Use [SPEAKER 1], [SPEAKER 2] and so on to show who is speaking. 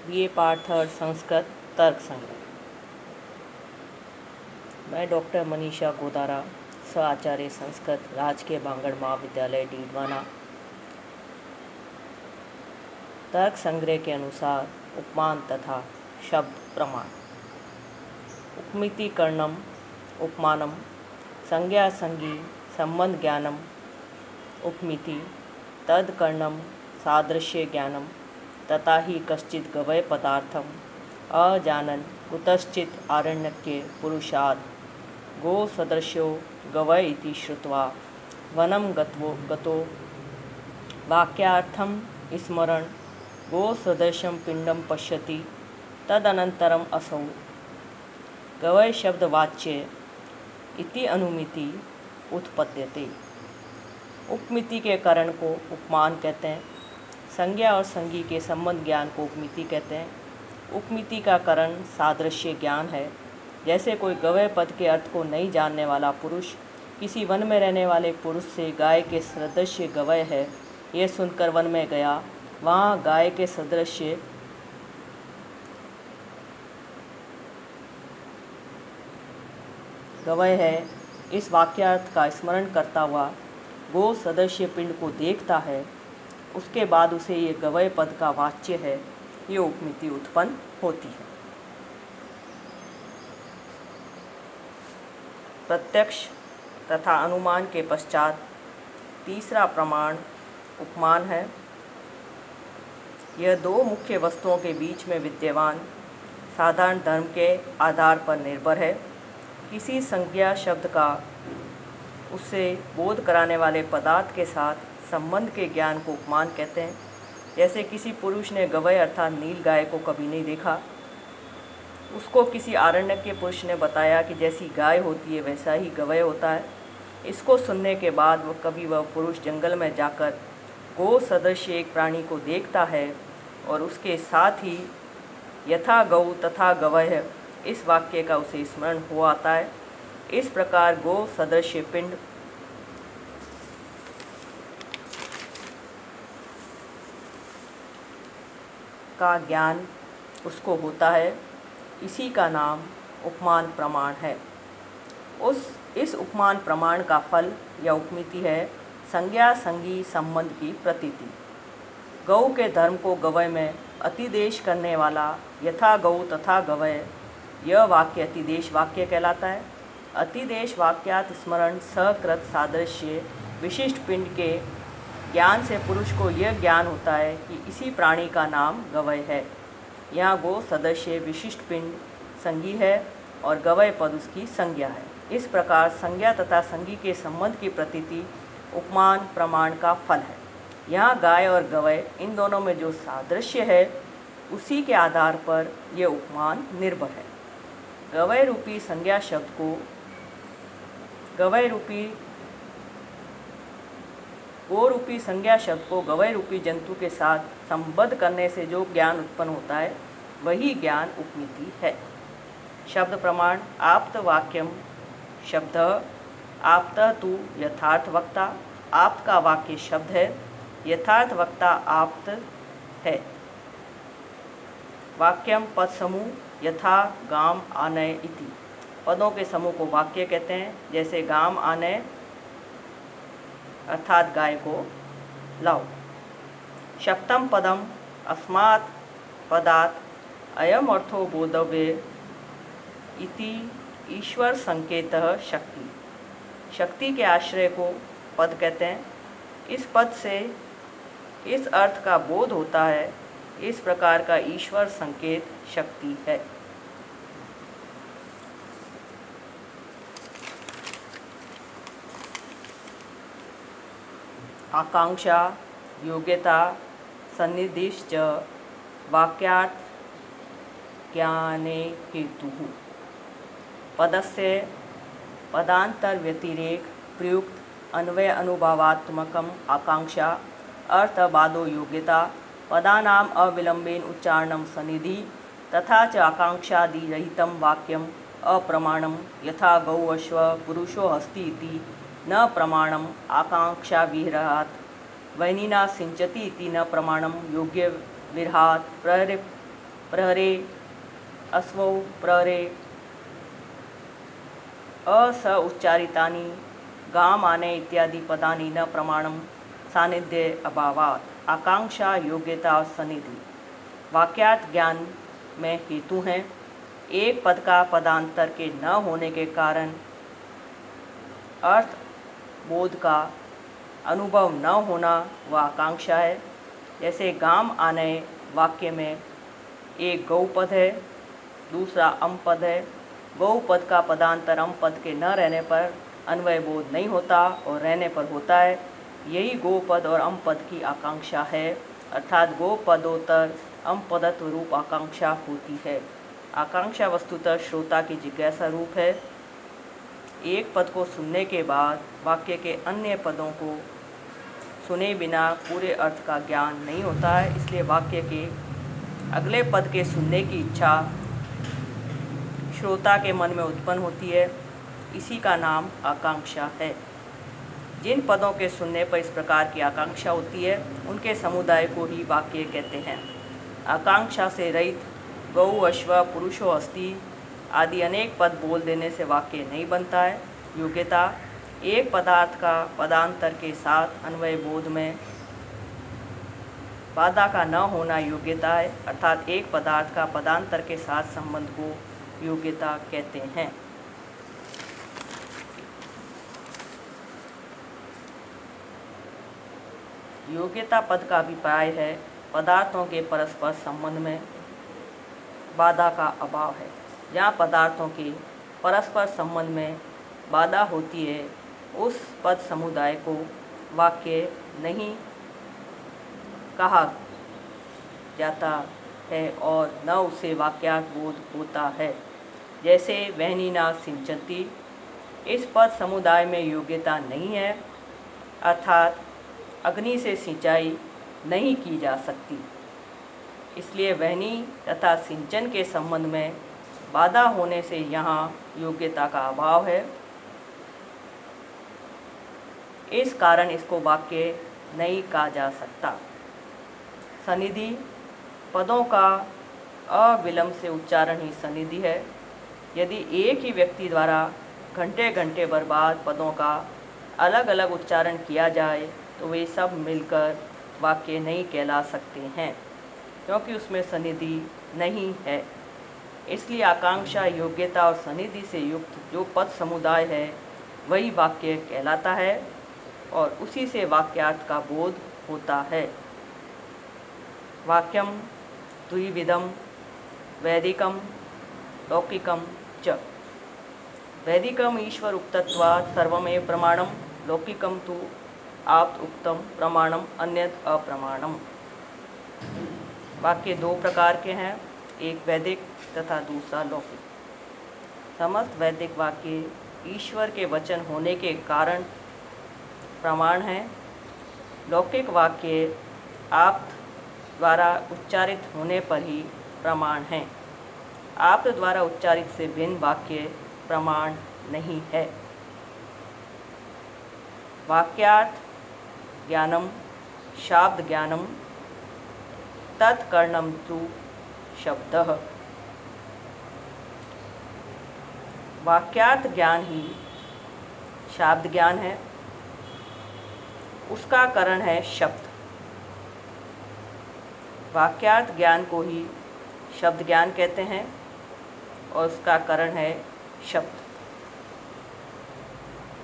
[SPEAKER 1] BA part third Sanskrit तर्क संग्रह। मैं डॉक्टर मनीषा गोदारा, सह आचार्य संस्कृत, राजकीय बांगड़ महाविद्यालय डीडवाना। तर्क संग्रह के अनुसार उपमान तथा शब्द प्रमाण। उपमितिकरणम उपमानम संज्ञा संगी संबंध ज्ञानम उपमिति तदकरणम सादृश्य ज्ञानम तथा ही कश्चित् गवय पदार्थम अजानन कुतश्चित् आरण्यके पुरुषात् गो सदृश्यो गवय इति श्रुत्वा वनं गतो वाक्यार्थम स्मरण गो सदृशं पिंडम पश्यति तदनंतरम असौ गवय शब्दवाच्य इति अनुमिति उत्पद्यते। उपमिति के करण को उपमान कहते हैं। संज्ञा और संगी के संबंध ज्ञान को उपमिति कहते हैं। उपमिति का करण सादृश्य ज्ञान है। जैसे कोई गवय पद के अर्थ को नहीं जानने वाला पुरुष किसी वन में रहने वाले पुरुष से गाय के सदृश्य गवय है यह सुनकर वन में गया, वहाँ गाय के सदृश्य गवय है, इस वाक्यार्थ का स्मरण करता हुआ गो सदृश्य पिंड को देखता है, उसके बाद उसे ये गवय पद का वाच्य है, ये उपमिति उत्पन्न होती है। प्रत्यक्ष तथा अनुमान के पश्चात तीसरा प्रमाण उपमान है। यह दो मुख्य वस्तुओं के बीच में विद्यमान साधारण धर्म के आधार पर निर्भर है। किसी संज्ञा शब्द का उससे बोध कराने वाले पदार्थ के साथ संबंध के ज्ञान को उपमान कहते हैं। जैसे किसी पुरुष ने गवय अर्थात नील गाय को कभी नहीं देखा, उसको किसी आरण्यक के पुरुष ने बताया कि जैसी गाय होती है वैसा ही गवय होता है। इसको सुनने के बाद वह पुरुष जंगल में जाकर गो सदृश एक प्राणी को देखता है और उसके साथ ही यथा गौ तथा गवय इस वाक्य का उसे स्मरण हो आता है। इस प्रकार गो सदृश पिंड का ज्ञान उसको होता है। इसी का नाम उपमान प्रमाण है। इस उपमान प्रमाण का फल या उपमिति है संज्ञा संगी संबंध की प्रतीति। गौ के धर्म को गवय में अतिदेश करने वाला यथा गौ तथा गवय, यह वाक्य अतिदेश वाक्य कहलाता है। अतिदेश वाक्यात स्मरण सकृत सादृश्य विशिष्ट पिंड के ज्ञान से पुरुष को यह ज्ञान होता है कि इसी प्राणी का नाम गवय है। यहाँ गो सदृश्य विशिष्ट पिंड संगी है और गवय पद उसकी संज्ञा है। इस प्रकार संज्ञा तथा संगी के संबंध की प्रतीति उपमान प्रमाण का फल है। यहाँ गाय और गवय इन दोनों में जो सादृश्य है उसी के आधार पर यह उपमान निर्भर है। गवय रूपी संज्ञा शब्द को गो रूपी संज्ञा शब्द को गवय रूपी जंतु के साथ संबद्ध करने से जो ज्ञान उत्पन्न होता है वही ज्ञान उपमिति है। शब्द प्रमाण आप्त वाक्यम शब्द आप्त तु यथार्थ वक्ता। आप्त का वाक्य शब्द है, यथार्थ वक्ता आप्त है। वाक्यम पद समूह यथा गाम आनय इति। पदों के समूह को वाक्य कहते हैं। जैसे गाम आनय अर्थात गाय को लाओ। शक्तम पदम अस्मात् पदात् अयम अर्थो बोधव्य इति ईश्वर संकेतः शक्ति। शक्ति के आश्रय को पद कहते हैं। इस पद से इस अर्थ का बोध होता है। इस प्रकार का ईश्वर संकेत शक्ति है। आकांक्षा योग्यता सन्निधिश्च वाक्यार्थ ज्ञाने हेतुः। पदस्य पदांतर व्यतिरेक प्रयुक्त अन्वय अनुभावात्मकम आकांक्षा अर्थबादो योग्यता पदानाम अविलंबेन उच्चारणम सन्निधि तथा च आकांक्षादि रहितं वाक्यम अप्रमाणम यथा गौ अश्व पुरुषो हस्ति इति न प्रमाणम आकांक्षा विरहात् वैनिना सिंचति इति न प्रमाणम योग्य विरहात् प्रहरे, अश्वौ प्रहरे, अस उच्चारितानि गामाने इत्यादि पदानि न प्रमाणम सानिध्य अभावात्। आकांक्षा, योग्यता और सनिधि वाक्यार्थ ज्ञान में हेतु हैं। एक पद का पदांतर के न होने के कारण अर्थ बोध का अनुभव न होना वह आकांक्षा है। जैसे गाम आने वाक्य में एक गौ पद है, दूसरा अम पद है। गौ पद का पदांतर अम पद के न रहने पर अन्वय बोध नहीं होता और रहने पर होता है। यही गो पद और अम पद की आकांक्षा है, अर्थात गो पदोत्तर अम पदत्व रूप आकांक्षा होती है। आकांक्षा वस्तुतः श्रोता की जिज्ञासा रूप है। एक पद को सुनने के बाद वाक्य के अन्य पदों को सुने बिना पूरे अर्थ का ज्ञान नहीं होता है, इसलिए वाक्य के अगले पद के सुनने की इच्छा श्रोता के मन में उत्पन्न होती है। इसी का नाम आकांक्षा है। जिन पदों के सुनने पर इस प्रकार की आकांक्षा होती है उनके समुदाय को ही वाक्य कहते हैं। आकांक्षा से रहित गौ, अश्व, पुरुषो, अस्ति आदि अनेक पद बोल देने से वाक्य नहीं बनता है। योग्यता एक पदार्थ का पदांतर के साथ अन्वय बोध में बाधा का न होना योग्यता है, अर्थात एक पदार्थ का पदांतर के साथ संबंध को योग्यता कहते हैं। योग्यता पद का अभिप्राय है पदार्थों के परस्पर संबंध में बाधा का अभाव है। जहाँ पदार्थों के परस्पर संबंध में बाधा होती है उस पद समुदाय को वाक्य नहीं कहा जाता है और न उसे वाक्यार्थ बोध होता है। जैसे वहनीना सिंचती, इस पद समुदाय में योग्यता नहीं है, अर्थात अग्नि से सिंचाई नहीं की जा सकती, इसलिए वहनी तथा सिंचन के संबंध में बाधा होने से यहाँ योग्यता का अभाव है। इस कारण इसको वाक्य नहीं कहा जा सकता। सनिधि पदों का अविलंब से उच्चारण ही सनिधि है। यदि एक ही व्यक्ति द्वारा घंटे घंटे बर्बाद पदों का अलग अलग उच्चारण किया जाए तो वे सब मिलकर वाक्य नहीं कहला सकते हैं, क्योंकि उसमें सनिधि नहीं है। इसलिए आकांक्षा, योग्यता और सनिधि से युक्त जो पद समुदाय है वही वाक्य कहलाता है और उसी से वाक्यार्थ का बोध होता है। वाक्यम द्विविधम वैदिकम लौकिकम च। वैदिकम ईश्वर उक्तत्वात् सर्वमेव प्रमाणम, लौकिकम तु आप्त उक्तम प्रमाणम अन्यत् अप्रमाणम। वाक्य दो प्रकार के हैं, एक वैदिक तथा दूसरा लौकिक। समस्त वैदिक वाक्य ईश्वर के वचन होने के कारण प्रमाण हैं। लौकिक वाक्य आप्त द्वारा उच्चारित होने पर ही प्रमाण हैं। आप्त द्वारा उच्चारित से भिन्न वाक्य प्रमाण नहीं है। वाक्यार्थ ज्ञानम शाब्द ज्ञानम तत्कर्णम तु शब्दः। वाक्यार्थ ज्ञान ही शाब्द ज्ञान है, उसका कारण है शब्द। वाक्यार्थ ज्ञान को ही शब्द ज्ञान कहते हैं और उसका कारण है शब्द।